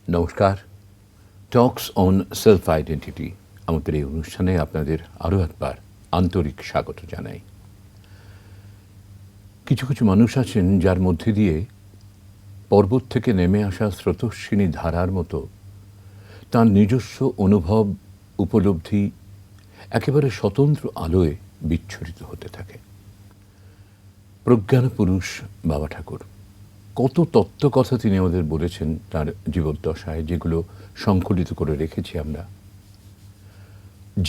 নমস্কার। টক্স on self identity আমাদের এই অনুষ্ঠানে আপনাদের আরও একবার আন্তরিক স্বাগত জানাই। কিছু কিছু মানুষ আছেন যার মধ্যে দিয়ে পর্বত থেকে নেমে আসা স্রোতস্বিনী ধারার মতো তার নিজস্ব অনুভব উপলব্ধি একেবারে স্বতন্ত্র আলোয় বিচ্ছুরিত হতে থাকে। প্রজ্ঞান পুরুষ বাবা ঠাকুর কত তত্ত্ব কথা তিনি আমাদের বলেছেন তার জীবদ্দশায়, যেগুলো সংকলিত করে রেখেছি আমরা।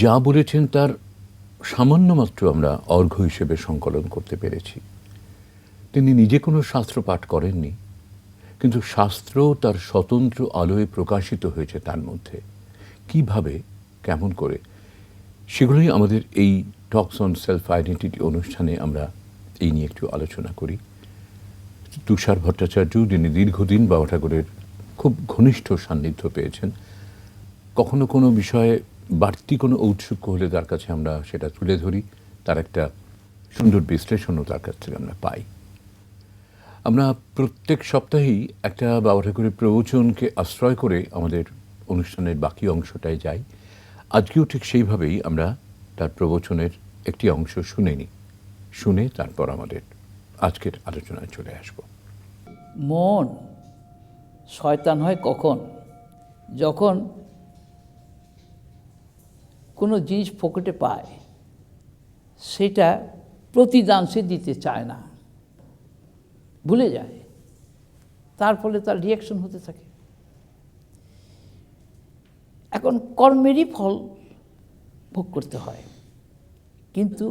যা বলেছেন তার সামান্য মাত্র আমরা অর্ঘ্য হিসেবে সংকলন করতে পেরেছি। তিনি নিজে কোনো শাস্ত্র পাঠ করেননি, কিন্তু শাস্ত্র তার স্বতন্ত্র আলোয় প্রকাশিত হয়েছে তার মধ্যে। কিভাবে, কেমন করে, সেগুলোই আমাদের এই টক্স অন সেলফ আইডেন্টিটি অনুষ্ঠানে আমরা এই নিয়ে একটু আলোচনা করি। তুষার ভট্টাচার্য, যিনি দীর্ঘদিন বাবা ঠাকুরের খুব ঘনিষ্ঠ সান্নিধ্য পেয়েছেন, কখনো কোনো বিষয়ে বাড়তি কোনো ঔৎসুক্য হলে তার কাছে আমরা সেটা তুলে ধরি, তার একটা সুন্দর বিশ্লেষণও তার কাছ থেকে আমরা পাই। আমরা প্রত্যেক সপ্তাহেই একটা বাবা ঠাকুরের প্রবচনকে আশ্রয় করে আমাদের অনুষ্ঠানের বাকি অংশটায় যাই। আজকেও ঠিক সেইভাবেই আমরা তার প্রবচনের একটি অংশ শুনে নিই, শুনে তারপর আমাদের আজকের আলোচনায় চলে আসব। মন শয়তান হয় কখন? যখন কোনো জিনিস পকেটে পায়, সেটা প্রতিদান সে দিতে চায় না, ভুলে যায়, তার ফলে তার রিয়াকশন হতে থাকে। এখন কর্মেরই ফল ভোগ করতে হয়, কিন্তু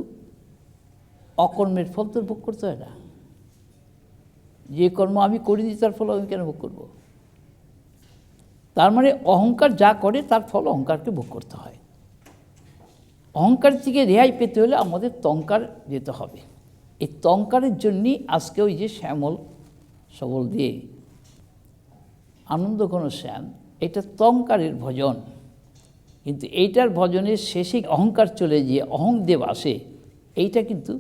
অকর্মের ফল তো ভোগ করতে হয় না। যে কর্ম আমি করিনি তার ফল আমি কেন ভোগ করব? তার মানে অহংকার যা করে তার ফল অহংকারকে ভোগ করতে হয়। অহংকার থেকে রেহাই পেতে হলে আমাদের তঙ্কার যেতে হবে। এই তঙ্কারের জন্যই আজকে ওই যে শ্যামল সবল দিয়ে আনন্দ ঘন শ্যাম, এটা তঙ্কারের ভজন। কিন্তু এইটার ভজনের শেষে অহংকার চলে গিয়ে অহংদেব আসে, এইটা কিন্তু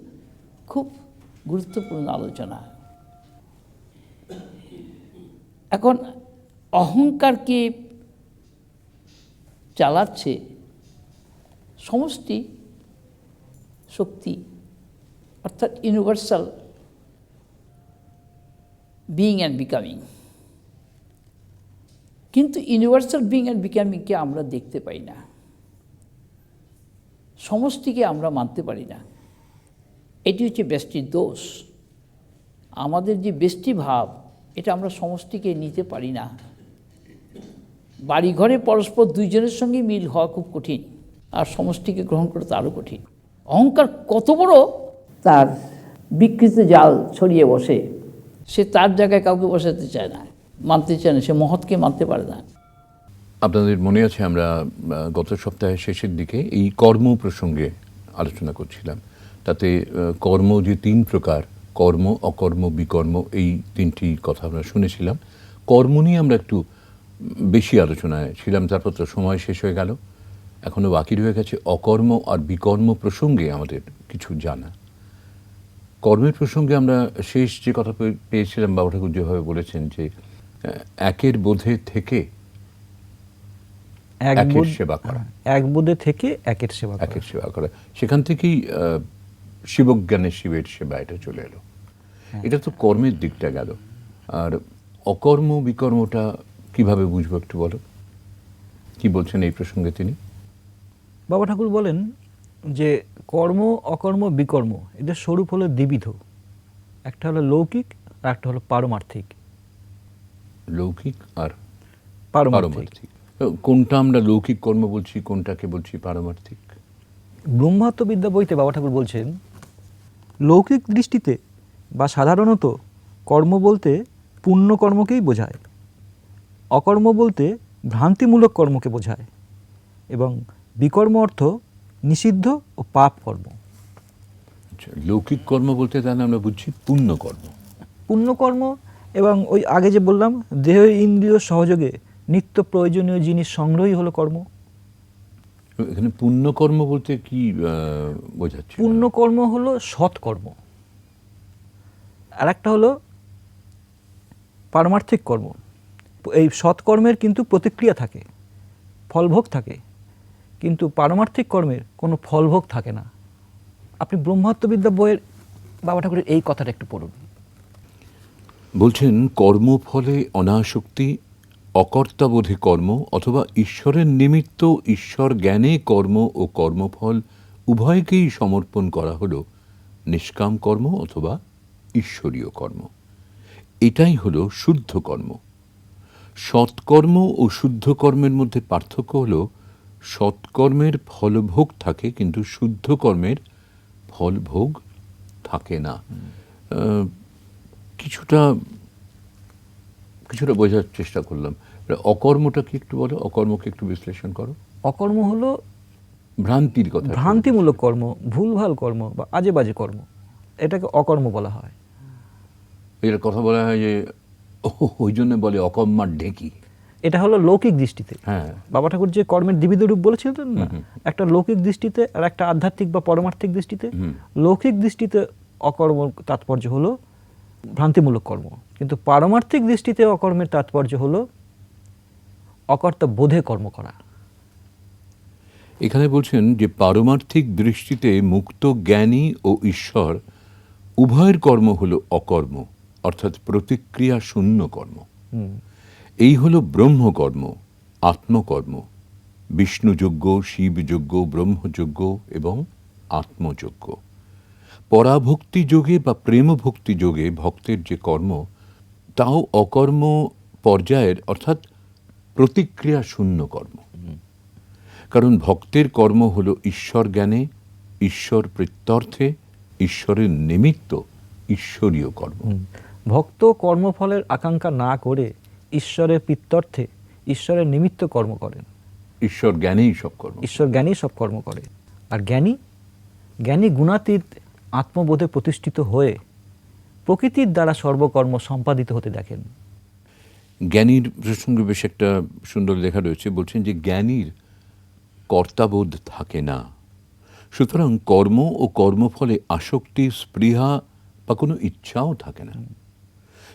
খুব গুরুত্বপূর্ণ আলোচনা। এখন অহংকারকে চালাচ্ছে সমষ্টি শক্তি, অর্থাৎ ইউনিভার্সাল বিইং অ্যান্ড বিকামিং। কিন্তু ইউনিভার্সাল বিইং অ্যান্ড বিকামিংকে আমরা দেখতে পাই না, সমষ্টিকে আমরা মানতে পারি না। এটি হচ্ছে ব্যষ্টির দোষ। আমাদের যে ব্যষ্টি ভাব, এটা আমরা সমষ্টিকে নিতে পারি না। বাড়িঘরে পরস্পর দুইজনের সঙ্গে মিল হওয়া খুব কঠিন, আর সমষ্টিকে গ্রহণ করা তো আরও কঠিন। অহংকার কত বড় তার বিকৃত জাল ছড়িয়ে বসে, সে তার জায়গায় কাউকে বসাতে চায় না, মানতে চায় না, সে মহৎকে মানতে পারে না। আপনাদের মনে আছে আমরা গত সপ্তাহের শেষের দিকে এই কর্ম প্রসঙ্গে আলোচনা করছিলাম। তাতে কর্ম যে তিন প্রকার, কর্ম, অকর্ম, বিকর্ম, এই তিনটি কথা আমরা শুনেছিলাম। কর্ম নিয়ে আমরা একটু বেশি আলোচনায় ছিলাম, তারপর তো সময় শেষ হয়ে গেল। এখনও বাকি রয়ে গেছে অকর্ম আর বিকর্ম প্রসঙ্গে আমাদের কিছু জানা। কর্মের প্রসঙ্গে আমরা শেষ যে কথা পেয়েছিলাম, বাবা ঠাকুর যেভাবে বলেছেন যে একের বোধে থেকে একের সেবা করা, এক বোধে থেকে একের সেবা করা, সেখান থেকেই শিবজ্ঞানের শিবের সেবা এটা চলে এলো। এটা তো কর্মের দিকটা গেল। আর অকর্ম বিকর্মটা কিভাবে বুঝবো একটু বলো, কি বলছেন এই প্রসঙ্গে তিনি? বাবা ঠাকুর বলেন যে কর্ম, অকর্ম, বিকর্ম এদের স্বরূপ হলো দ্বিবিধ। একটা হলো লৌকিক আর একটা হলো পারমার্থিক। লৌকিক আর পারমার্থিক। কোনটা আমরা লৌকিক কর্ম বলছি, কোনটাকে বলছি পারমার্থিক? ব্রহ্মাত্মবিদ্যা বইতে বাবা ঠাকুর বলছেন, লৌকিক দৃষ্টিতে বা সাধারণত কর্ম বলতে পুণ্য কর্মকেই বোঝায়, অকর্ম বলতে ভ্রান্তিমূলক কর্মকে বোঝায়, এবং বিকর্ম অর্থ নিষিদ্ধ ও পাপ কর্ম। লৌকিক কর্ম বলতে তাহলে আমরা বুঝছি পুণ্যকর্ম। পুণ্যকর্ম, এবং ওই আগে যে বললাম দেহ ইন্দ্রিয় সহযোগে নিত্য প্রয়োজনীয় জিনিস সংগ্রহই হলো কর্ম। এখানে পুণ্যকর্ম বলতে কি বোঝাচ্ছে? পুণ্যকর্ম হলো সৎকর্ম, আর একটা হলো পারমার্থিক কর্ম। এই সৎকর্মের কিন্তু প্রতিক্রিয়া থাকে, ফলভোগ থাকে, কিন্তু পারমার্থিক কর্মের কোনো ফলভোগ থাকে না। আপনি ব্রহ্মাত্মবিদ্যা বইয়ের বাবা ঠাকুরের এই কথাটা একটু পড়ুন। বলছেন কর্মফলে অনাসক্তি, অকর্তাবোধে কর্ম অথবা ঈশ্বরের নিমিত্ত ঈশ্বর জ্ঞানে কর্ম ও কর্মফল উভয়কেই সমর্পণ করা হলো নিষ্কাম কর্ম অথবা ঈশ্বরীয় কর্ম। এটাই হলো শুদ্ধ কর্ম। সৎকর্ম ও শুদ্ধ কর্মের মধ্যে পার্থক্য হলো সৎকর্মের ফলভোগ থাকে কিন্তু শুদ্ধ কর্মের ফলভোগ থাকে না। কিছুটা বোঝার চেষ্টা করলাম। অকর্মটা কি একটু বলো, অকর্মকে একটু বিশ্লেষণ করো। অকর্ম হলো ভ্রান্তির কথা, ভ্রান্তিমূলক কর্ম, ভুলভাল কর্ম বা আজে বাজে কর্ম, এটাকে অকর্ম বলা হয়। এর কথা বলা হয় যে ওই জন্য বলে অকর্মার ঢেকি। এটা হলো লৌকিক দৃষ্টিতে। হ্যাঁ, বাবা ঠাকুর যে কর্মের দ্বিবিধ রূপ বলেছিলেন না, একটা লৌকিক দৃষ্টিতে আর একটা আধ্যাত্মিক বা পারমার্থিক দৃষ্টিতে। লৌকিক দৃষ্টিতে অকর্ম তাৎপর্য হলো ভ্রান্তিমূলক কর্ম, কিন্তু পারমার্থিক দৃষ্টিতে অকর্মের তাৎপর্য হলো অকর্তা বোধে কর্ম করা। এখানে বলছেন যে পারমার্থিক দৃষ্টিতে মুক্ত জ্ঞানী ও ঈশ্বর উভয়ের কর্ম হলো অকর্ম, অর্থাৎ প্রতিক্রিয়া শূন্য কর্ম। এই হলো ব্রহ্মকর্ম, আত্মকর্ম, বিষ্ণুযজ্ঞ, শিবযজ্ঞ, ব্রহ্মযজ্ঞ এবং আত্মযজ্ঞ। পরাভক্তি যোগে বা প্রেম ভক্তি যোগে ভক্তের যে কর্ম, তাও অকর্ম পর্যায়ের, অর্থাৎ প্রতিক্রিয়া শূন্য কর্ম। কারণ ভক্তের কর্ম হলো ঈশ্বর জ্ঞানে, ঈশ্বর প্রত্যর্থে, ঈশ্বরের নিমিত্ত ঈশ্বরীয় কর্ম। ভক্ত কর্মফলের আকাঙ্ক্ষা না করে ঈশ্বরের প্রত্যর্থে, ঈশ্বরের নিমিত্ত কর্ম করেন। ঈশ্বর জ্ঞানেই সব কর্ম, ঈশ্বর জ্ঞানেই সব কর্ম করে। আর জ্ঞানী গুণাতীত আত্মবোধে প্রতিষ্ঠিত হয়ে প্রকৃতির দ্বারা সর্বকর্ম সম্পাদিত হতে দেখেন। জ্ঞানীর প্রসঙ্গে বেশ একটা সুন্দর লেখা রয়েছে। বলছেন যে জ্ঞানীর কর্তাবোধ থাকে না, সুতরাং কর্ম ও কর্মফলে আসক্তি, স্পৃহা বা কোনো ইচ্ছাও থাকে না।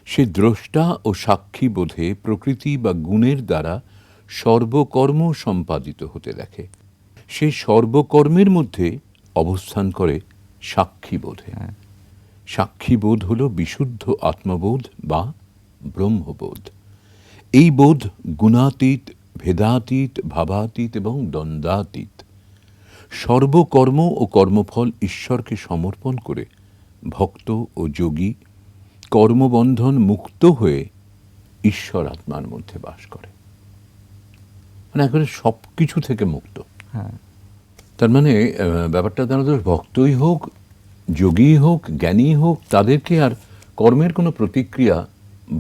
সে দ্রষ্টা ও সাক্ষী বোধে প্রকৃতি বা গুণের দ্বারা সর্বকর্ম সম্পাদিত হতে দেখে। সে সর্বকর্মের মধ্যে অবস্থান করে সাক্ষী বোধে। সাক্ষী বোধ হল বিশুদ্ধ আত্মবোধ বা ব্রহ্মবোধ। এই বোধ গুণাতীত, ভেদাতীত, ভাবাতীত এবং দ্বন্দ্বাতীত। সর্বকর্ম ও কর্মফল ঈশ্বরকে সমর্পণ করে ভক্ত ও যোগী কর্মবন্ধন মুক্ত হয়ে ঈশ্বর আত্মার মধ্যে বাস করে, মানে একেবারে সব কিছু থেকে মুক্ত। তার মানে ব্যাপারটা দাঁড়াতে ভক্তই হোক, যোগী হোক, জ্ঞানী হোক, তাদেরকে আর কর্মের কোনো প্রতিক্রিয়া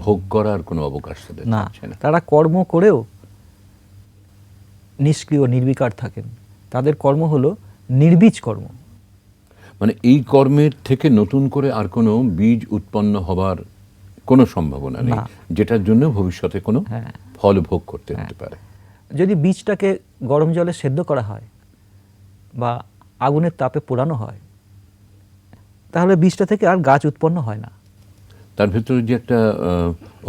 ভোগ করার কোনো অবকাশ না। তারা কর্ম করেও নিষ্ক্রিয়, নির্বিকার থাকেন। তাদের কর্ম হলো নির্বীজ কর্ম। মানে এই কর্মের থেকে নতুন করে আর কোনো বীজ উৎপন্ন হবার কোনো সম্ভাবনা নেই, যেটার জন্য ভবিষ্যতে কোনো ফল ভোগ করতে হতে পারে। যদি বীজটাকে গরম জলে সেদ্ধ করা হয় বা আগুনের তাপে পোড়ানো হয়, তাহলে বীজটা থেকে আর গাছ উৎপন্ন হয় না। তার ভেতরে যে একটা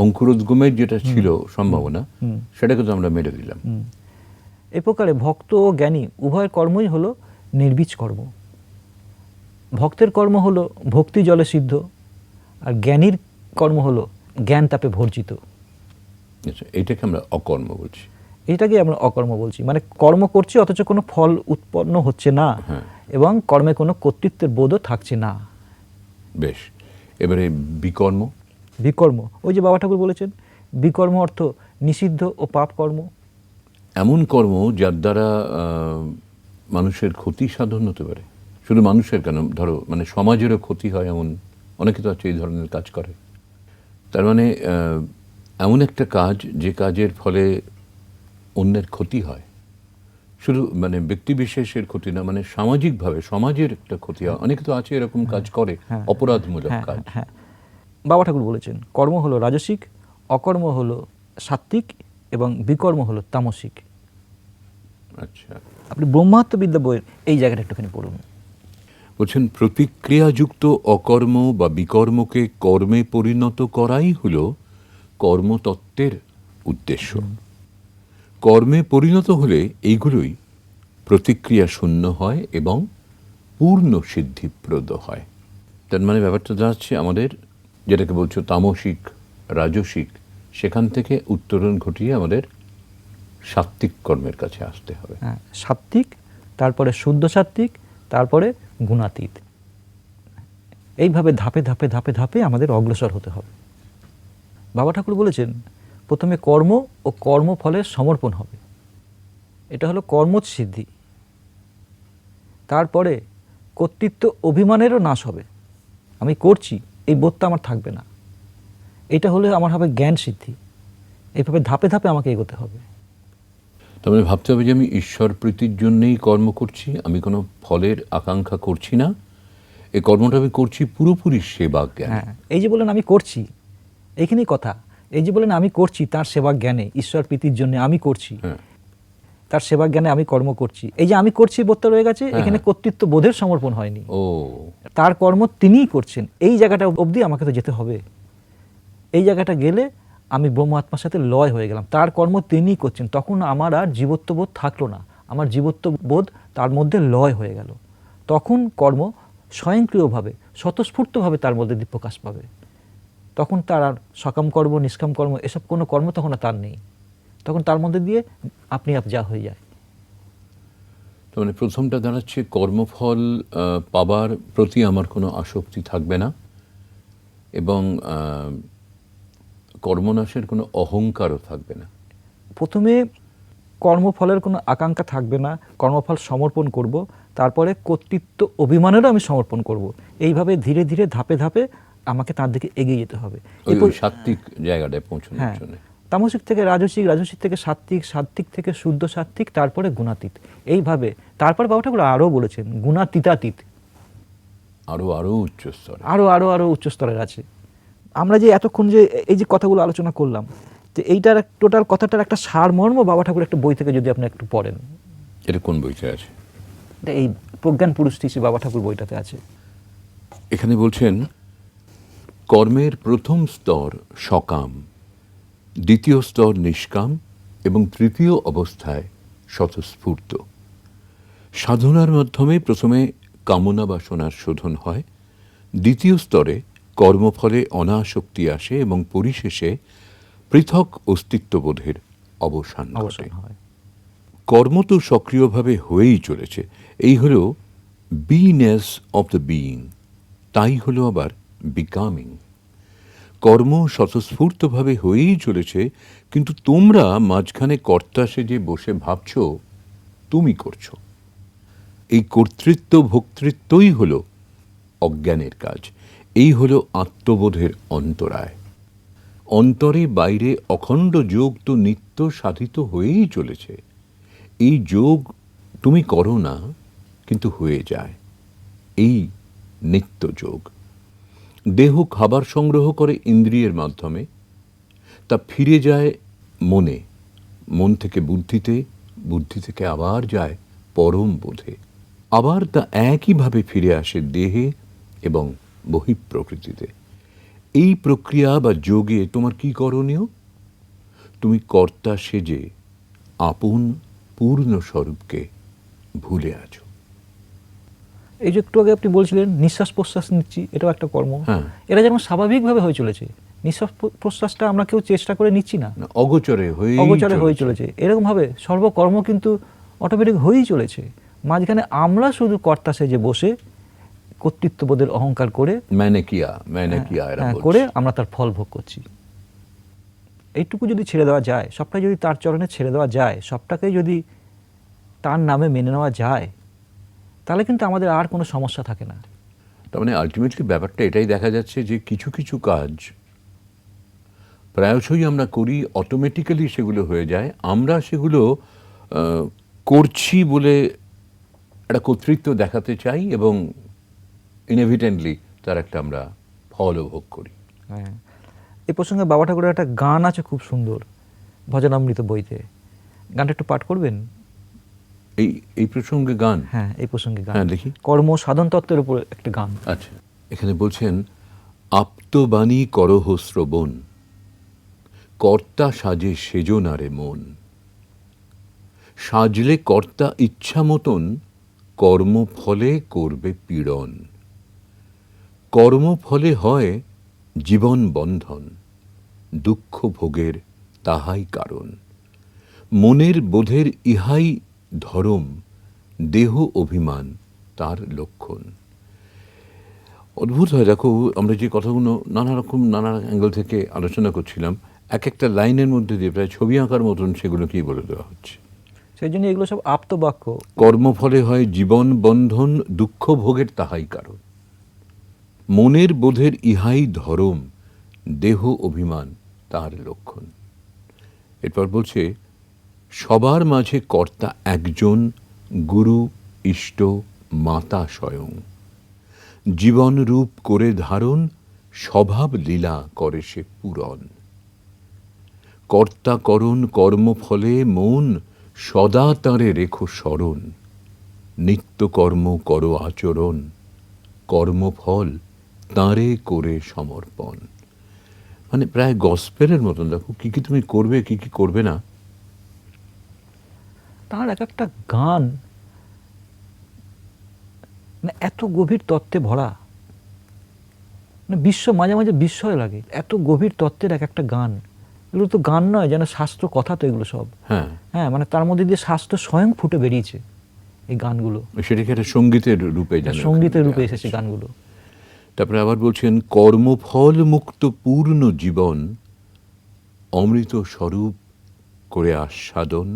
অঙ্কুরোদ্গমের যেটা ছিল সম্ভাবনা, সেটাকে তো আমরা মেরে দিলাম। এ প্রকারে ভক্ত ও জ্ঞানী উভয়ের কর্মই হলো নির্বীজ কর্ম। ভক্তের কর্ম হলো ভক্তি জলে সিদ্ধ, আর জ্ঞানীর কর্ম হলো জ্ঞান তাপে ভর্জিত। এইটাকে আমরা অকর্ম বলছি। এটাকে আমরা অকর্ম বলছি, মানে কর্ম করছি অথচ কোনো ফল উৎপন্ন হচ্ছে না, এবং কর্মে কোনো কর্তৃত্বের বোধও থাকছে না। বেশ, এবারে বিকর্ম। বিকর্ম, ওই যে বাবা ঠাকুর বলেছেন, বিকর্ম অর্থ নিষিদ্ধ ও পাপ কর্ম। এমন কর্ম যার দ্বারা মানুষের ক্ষতি সাধন হতে পারে। শুধু মানুষের কেন, ধরো মানে সমাজেরও ক্ষতি হয়, এমন অনেকে তো আছে এই ধরনের কাজ করে। তার মানে এমন একটা কাজ যে কাজের ফলে অন্যের ক্ষতি হয়, শুধু মানে ব্যক্তি বিশেষের ক্ষতি না, মানে সামাজিকভাবে সমাজের একটা ক্ষতি হয়। অনেকে তো আছে এরকম কাজ করে, অপরাধমূলক কাজ। বাবা ঠাকুর বলেছেন কর্ম হলো রাজসিক, অকর্ম হলো সাত্ত্বিক এবং বিকর্ম হলো তামসিক। আচ্ছা, আপনি ব্রহ্মাত্মবিদ্যা বইয়ের এই জায়গাটা একটুখানি পড়ুন। বলছেন প্রতিক্রিয়াযুক্ত অকর্ম বা বিকর্মকে কর্মে পরিণত করাই হলো কর্মতত্ত্বের উদ্দেশ্য। কর্মে পরিণত হলে এইগুলোই প্রতিক্রিয়া শূন্য হয় এবং পূর্ণ সিদ্ধিপ্রদ হয়। তার মানে ব্যাপারটা দাঁড়াচ্ছে আমাদের যেটাকে বলছো তামসিক রাজসিক, সেখান থেকে উত্তরণ ঘটিয়ে আমাদের সাত্ত্বিক কর্মের কাছে আসতে হবে। হ্যাঁ, সাত্ত্বিক, তারপরে শুদ্ধ সাত্ত্বিক, তারপরে গুণাতীত। এইভাবে ধাপে ধাপে ধাপে ধাপে আমাদের অগ্রসর হতে হবে। বাবা ঠাকুর বলেছেন প্রথমে কর্ম ও কর্মফলের সমর্পণ হবে, এটা হলো কর্মসিদ্ধি। তারপরে কর্তৃত্ব অভিমানেরও নাশ হবে, আমি করছি এই বোধটা আমার থাকবে না, এটা হলে আমার হবে জ্ঞান সিদ্ধি। এইভাবে ধাপে ধাপে আমাকে এগোতে হবে। তার মানে ভাবতে হবে যে আমি ঈশ্বর প্রীতির জন্যেই কর্ম করছি, আমি কোনো ফলের আকাঙ্ক্ষা করছি না, এই কর্মটা আমি করছি পুরোপুরি সেবা জ্ঞান। হ্যাঁ, এই যে বলেন আমি করছি, এইখানেই কথা। এই যে বলেন আমি করছি তার সেবা জ্ঞানে, ঈশ্বর প্রীতির জন্য আমি করছি, তার সেবা জ্ঞানে আমি কর্ম করছি। এই যে আমি করছি বোধটা রয়ে গেছে, এখানে কর্তৃত্ব বোধের সমর্পণ হয়নি। ও, তার কর্ম তিনিই করছেন, এই জায়গাটা অবধি আমাকে তো যেতে হবে। এই জায়গাটা গেলে আমি ব্রহ্ম আত্মার সাথে লয় হয়ে গেলাম, তার কর্ম তিনিই করছেন। তখন আমার আর জীবত্ববোধ থাকলো না, আমার জীবত্ববোধ তার মধ্যে লয় হয়ে গেল। তখন কর্ম স্বয়ংক্রিয়ভাবে স্বতঃস্ফূর্তভাবে তার মধ্যে প্রকাশ পাবে। তখন তার আর সকাম কর্ম নিষ্কাম কর্ম এসব কোনো কর্ম তখন আর তার নেই, তখন তার মধ্যে দিয়ে আপনি আপ যা হয়ে যায়। তো মানে প্রথমটা দাঁড়াচ্ছে কর্মফল পাবার প্রতি আমার কোনো আসক্তি থাকবে না, এবং কর্মনাশের কোনো অহংকারও থাকবে না। প্রথমে কর্মফলের কোনো আকাঙ্ক্ষা থাকবে না, কর্মফল সমর্পণ করব, তারপরে কর্তৃত্ব অভিমানেরও আমি সমর্পণ করব। এইভাবে ধীরে ধীরে ধাপে ধাপে আমাকে তার দিকে এগিয়ে যেতে হবে, ওই সাত্ত্বিক জায়গাটায় পৌঁছানোর হ্যাঁ, জন্য। তামসিক থেকে রাজসিক, রাজসিক থেকে সাত্ত্বিক, সাত্ত্বিক থেকে শুদ্ধ সাত্ত্বিক, তারপরে গুণাতীত। এইভাবে তারপর বাবা ঠাকুর আরও বলেছেন গুণাতীতাতীত, আরো আরো উচ্চ স্তরে। আরও আরও আরও উচ্চ স্তরের আছে। আমরা যে এতক্ষণ যে এই যে কথাগুলো আলোচনা করলাম, যে এইটার টোটাল কথাটার একটা সারমর্ম বাবা ঠাকুর একটা বই থেকে যদি আপনি একটু পড়েন। এটা কোন বইতে আছে? এটা এই প্রজ্ঞান পুরুষ ঋষি বাবা ঠাকুর বইটাতে আছে। এখানে বলছেন কর্মের প্রথম স্তর সকাম, দ্বিতীয় স্তর নিষ্কাম এবং তৃতীয় অবস্থায় স্বতঃস্ফূর্ত। সাধনার মাধ্যমে প্রথমে কামনা বাসনার শোধন হয়, দ্বিতীয় স্তরে কর্মফলে অনাসক্তি আসে এবং পরিশেষে পৃথক অস্তিত্ববোধের অবসান ঘটে। কর্ম তো সক্রিয়ভাবে হয়েই চলেছে, এই হলো বিনেস অফ দ্য বিইং, তাই হলো আবার বিকামিং। কর্ম স্বতঃস্ফূর্তভাবে হয়েই চলেছে, কিন্তু তোমরা মাঝখানে কর্তা সেজে বসে ভাবছো তুমি করছো। এই কর্তৃত্ব ভোক্তৃত্বই হলো অজ্ঞানের কাজ, এই হলো আত্মবোধের অন্তরায়। অন্তরে বাইরে অখণ্ড যোগ তো নিত্য সাধিত হয়েই চলেছে। এই যোগ তুমি করো না, কিন্তু হয়ে যায়, এই নিত্য যোগ। দেহ খাবার সংগ্রহ করে ইন্দ্রিয়ের মাধ্যমে, তা ফিরে যায় মনে, মন থেকে বুদ্ধিতে, বুদ্ধি থেকে আবার যায় পরম বোধে, আবার তা একইভাবে ফিরে আসে দেহে এবং বহিঃপ্রকৃতিতে। এই প্রক্রিয়া বা যোগে তোমার কি করণীয়? তুমি কর্তা সেজে আপন পূর্ণ স্বরূপকে ভুলে আছো। এই যে একটু আগে আপনি বলছিলেন নিঃশ্বাস প্রশ্বাস নিচ্ছি, এটাও একটা কর্ম। এরা যেমন স্বাভাবিকভাবে হয়ে চলেছে, নিঃশ্বাস প্রশ্বাসটা আমরা কেউ চেষ্টা করে নিচ্ছি না, অগোচরে হয়ে চলেছে। এরকম ভাবে সর্বকর্ম কিন্তু অটোমেটিক হয়েই চলেছে। মাঝখানে আমরা শুধু কর্তা সেজে বসে কর্তৃত্ববোধের অহংকার করে করে আমরা তার ফল ভোগ করছি। এইটুকু যদি ছেড়ে দেওয়া যায়, সবটাই যদি তার চরণে ছেড়ে দেওয়া যায়, সবটাকে যদি তার নামে মেনে নেওয়া যায়, তাহলে কিন্তু আমাদের আর কোনো সমস্যা থাকে না। তার মানে আলটিমেটলি ব্যাপারটা এটাই দেখা যাচ্ছে যে কিছু কিছু কাজ প্রায়শই আমরা করি, অটোমেটিক্যালি সেগুলো হয়ে যায়, আমরা সেগুলো করছি বলে একটা কর্তৃত্ব দেখাতে চাই এবং ইনএভিটেন্টলি তার একটা আমরা ফলও ভোগ করি। হ্যাঁ, এই প্রসঙ্গে বাবা ঠাকুরের একটা গান আছে খুব সুন্দর, ভজনামৃত বইতে। গানটা একটু পাঠ করবেন? এই প্রসঙ্গে গান? হ্যাঁ, এই প্রসঙ্গে গান। হ্যাঁ, দেখি। কর্ম সাধন তত্ত্বের উপর একটা গান। আচ্ছা, এখানে বলছেন আপ্তবাণী করহ শ্রবণ, কর্তা সাজে সেজনারে মন, সাজলে কর্তা ইচ্ছা মতন, কর্মফলে করবে পীড়ন। কর্মফলে হয় জীবন বন্ধন, দুঃখ ভোগের তাহাই কারণ। মনের বোধের ইহাই ধরম, দেহ অভিমান তার লক্ষণ। অদ্ভুত হয়, দেখো আমরা যে কথাগুলো নানা অ্যাঙ্গেল থেকে আলোচনা করছিলাম, এক একটা লাইনের মধ্যে দিয়ে প্রায় ছবি আঁকার মতন সেগুলোকেই বলে দেওয়া হচ্ছে। সেই জন্য এগুলো সব আপ্তবাক্য। কর্মফলে হয় জীবন বন্ধন, দুঃখ ভোগের তাহাই কারণ। মনের বোধের ইহাই ধরম, দেহ অভিমান তার লক্ষণ। এরপর বলছে, সবার মাঝে কর্তা একজন, গুরু ইষ্ট মাতা স্বয়ং। জীবন রূপ করে ধারণ, স্বভাব লীলা করে সে পূরণ। কর্তা করণ কর্মফলে মন, সদা তাঁরে রেখো স্মরণ। নিত্য কর্ম করো আচরণ, কর্মফল তাঁরে করে সমর্পণ। মানে প্রায় গসপেলের মতন, দেখো কি কি তুমি করবে, কি কি করবে না। তার এক একটা গান মানে এত গভীর তত্ত্বে ভরা, মানে মাঝে মাঝে বিস্ময় লাগে, এত গভীর তত্ত্বের এক একটা গান। এগুলো তো গান নয়, যেন শাস্ত্র কথা তো এগুলো সব। হ্যাঁ, মানে তার মধ্যে দিয়ে শাস্ত্র স্বয়ং ফুটে বেরিয়েছে এই গানগুলো। সেটাকে একটা সঙ্গীতের রূপে, সঙ্গীতের রূপে এসেছে গানগুলো। তারপরে আবার বলছেন, কর্মফল মুক্ত পূর্ণ জীবন, অমৃত স্বরূপ করে আস্বাদন।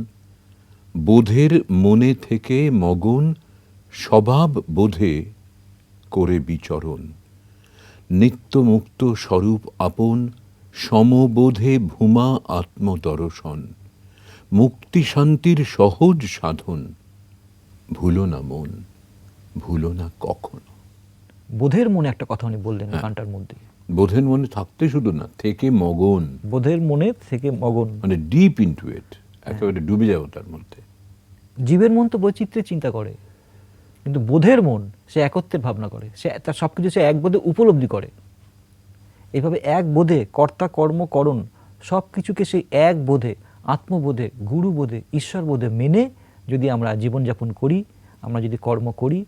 বোধের মনে থেকে মগন, স্বভাব বোধে করে বিচরণ। নিত্য মুক্ত স্বরূপ আপন, সমবোধে ভূমা আত্মদর্শন। মুক্তি শান্তির সহজ সাধন, ভুলো না মন, ভুলো না কখনো। বোধের মনে একটা কথা উনি বললেন গানটার মধ্যে। বোধের মনে থাকতে শুধু না, থেকে মগন। বোধের মনে থেকে মগন, মানে ডিপ ইনটু ইট, একেবারে ডুবে যাও তার মধ্যে। জীবের মন তো বৈচিত্র্যের চিন্তা করে, কিন্তু বোধের মন সে একত্বের ভাবনা করে, সে তার সব কিছু সে এক বোধে উপলব্ধি করে। এইভাবে এক বোধে কর্তা কর্ম করণ সব কিছুকে সেই এক বোধে, আত্মবোধে, গুরু বোধে, ঈশ্বর বোধে মেনে যদি আমরা জীবনযাপন করি, আমরা যদি কর্ম করি,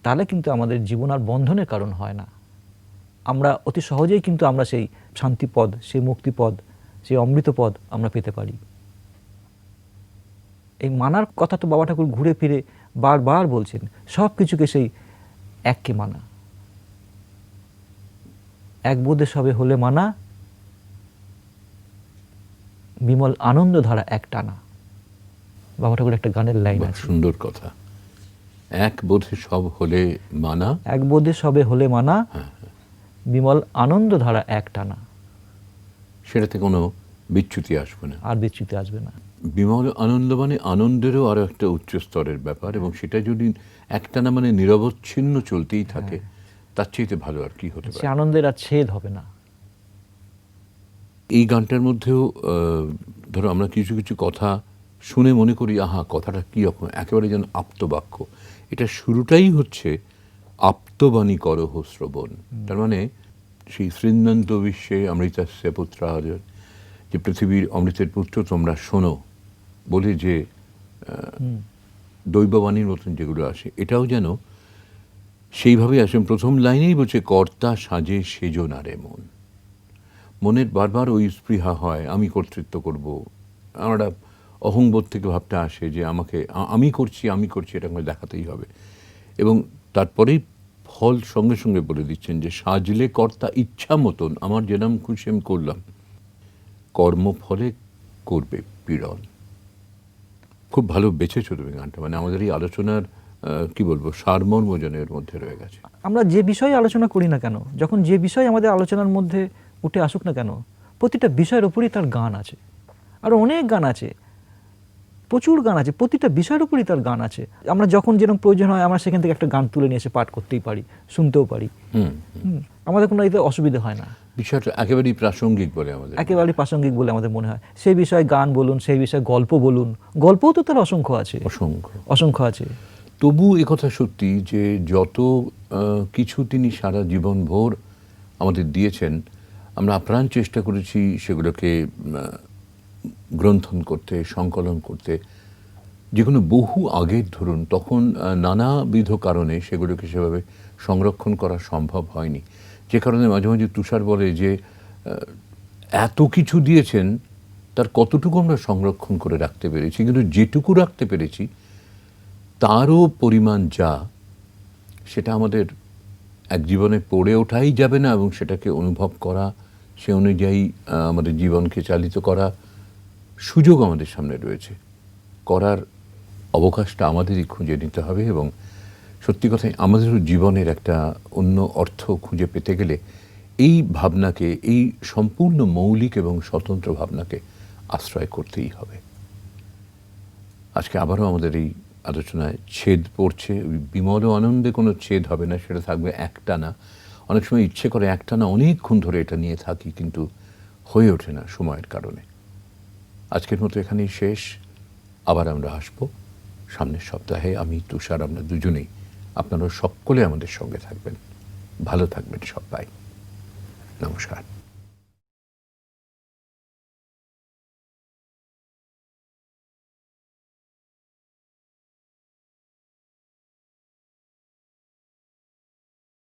তাহলে কিন্তু আমাদের জীবন আর বন্ধনের কারণ হয় না। আমরা অতি সহজেই কিন্তু আমরা সেই শান্তিপদ, সেই মুক্তিপদ, সেই অমৃতপদ আমরা পেতে পারি। এই মানার কথা তো বাবা ঠাকুর ঘুরে ফিরে বারবার বলছেন, সব কিছুকে সেই এককে মানা। এক বোধে সবে হলে মানা, বিমল আনন্দ ধারা এক টানা। বাবা ঠাকুর একটা গানের লাইন আছে, সুন্দর কথা। এক বোধে সব হলে মানা, এক বোধে সবে হলে মানা, বিমল আনন্দ ধারা এক টানা। সেটাতে কোনো বিচ্যুতি আসবে না, আর বিচ্যুতি আসবে না। বিমল আনন্দ মানে আনন্দেরও আরো একটা উচ্চ স্তরের ব্যাপার, এবং সেটা যদি একটানা মানে নিরবচ্ছিন্ন চলতেই থাকে, তার চাইতে ভালো আর কি হতে সে পারে। আনন্দের আর ছেদ হবে না। এই গানটার মধ্যেও ধরো আমরা কিছু কিছু কথা শুনে মনে করি, আহা কথাটা কি রকম, একেবারে যেন আপ্তবাক্য। এটা শুরুটাই হচ্ছে আপ্তবাণী করহ শ্রবণ। তার মানে সেই শ্রীনন্ত বিশ্বে অমৃতস্য পুত্র, যে পৃথিবীর অমৃতের পুত্র তোমরা শোনো বলে যে দৈববাণীর মতন যেগুলো আসে, এটাও যেন সেইভাবেই আসে। প্রথম লাইনেই বলছে, কর্তা সাজে সেজনারে মন। মনের বারবার ওই স্পৃহা হয়, আমি কর্তৃত্ব করব। আমরা অহংবোধ থেকে ভাবটা আসে যে আমি করছি, এটা আমাকে দেখাতেই হবে। এবং তারপরেই ফল সঙ্গে সঙ্গে বলে দিচ্ছেন যে, সাজলে কর্তা ইচ্ছা মতন, আমার যেরকম খুশি আমি করলাম, কর্মফলে করবে পীড়ন। খুব ভালো বেছেছো তুমি গানটা, মানে আমাদের এই আলোচনার কি বলবো, সারমর্ম যেন এর মধ্যে রয়ে গেছে। আমরা যে বিষয়ে আলোচনা করি না কেন, যখন যে বিষয় আমাদের আলোচনার মধ্যে উঠে আসুক না কেন, প্রতিটা বিষয়ের উপরই তার গান আছে। আরও অনেক গান আছে, প্রচুর গান আছে, প্রতিটা বিষয়ের উপরই তার গান আছে। আমরা যখন যেরকম প্রয়োজন হয় আমরা সেখান থেকে একটা গান তুলে নিয়ে এসে পাঠ করতেই পারি, শুনতেও পারি। আমাদের কোনো এতে অসুবিধা হয় না। বিষয়টা একেবারেই প্রাসঙ্গিক বলে আমাদের, একেবারেই প্রাসঙ্গিক বলে আমাদের মনে হয়। সেই বিষয়ে গান বলুন, সেই বিষয়ে গল্প বলুন, গল্পও তো তার অসংখ্য আছে, অসংখ্য আছে। তবু একথা সত্যি যে যত কিছু তিনি সারা জীবন ভোর আমাদের দিয়েছেন, আমরা আপ্রাণ চেষ্টা করেছি সেগুলোকে গ্রন্থন করতে, সংকলন করতে, যেগুলো বহু আগের ধরুন, তখন নানাবিধ কারণে সেগুলোকে সেভাবে সংরক্ষণ করা সম্ভব হয়নি। যে কারণে মাঝে মাঝে তুষার বলে যে এত কিছু দিয়েছেন, তার কতটুকু আমরা সংরক্ষণ করে রাখতে পেরেছি, কিন্তু যেটুকু রাখতে পেরেছি তারও পরিমাণ যা, সেটা আমাদের এক জীবনে পড়ে ওঠাই যাবে না, এবং সেটাকে অনুভব করা, সে অনুযায়ী আমাদের জীবনকে চালিত করা সুযোগ আমাদের সামনে রয়েছে। করার অবকাশটা আমাদেরই খুঁজে নিতে হবে, এবং সত্যি কথাই আমাদেরও জীবনের একটা অন্য অর্থ খুঁজে পেতে গেলে এই ভাবনাকে, এই সম্পূর্ণ মৌলিক এবং স্বতন্ত্র ভাবনাকে আশ্রয় করতেই হবে। আজকে আবারও আমাদের এই আলোচনায় ছেদ পড়ছে। বিমল আনন্দে কোনো ছেদ হবে না, সেটা থাকবে একটানা। অনেক সময় ইচ্ছে করে একটানা অনেকক্ষণ ধরে এটা নিয়ে থাকি, কিন্তু হয়ে ওঠে না সময়ের কারণে। আজকের মতো এখানেই শেষ। আবার আমরা আসবো সামনের সপ্তাহে। আমি, তুষার, আমরা দুজনেই। আপনারা সকলে আমাদের সঙ্গে থাকবেন। ভালো থাকবেন সবাই। নমস্কার।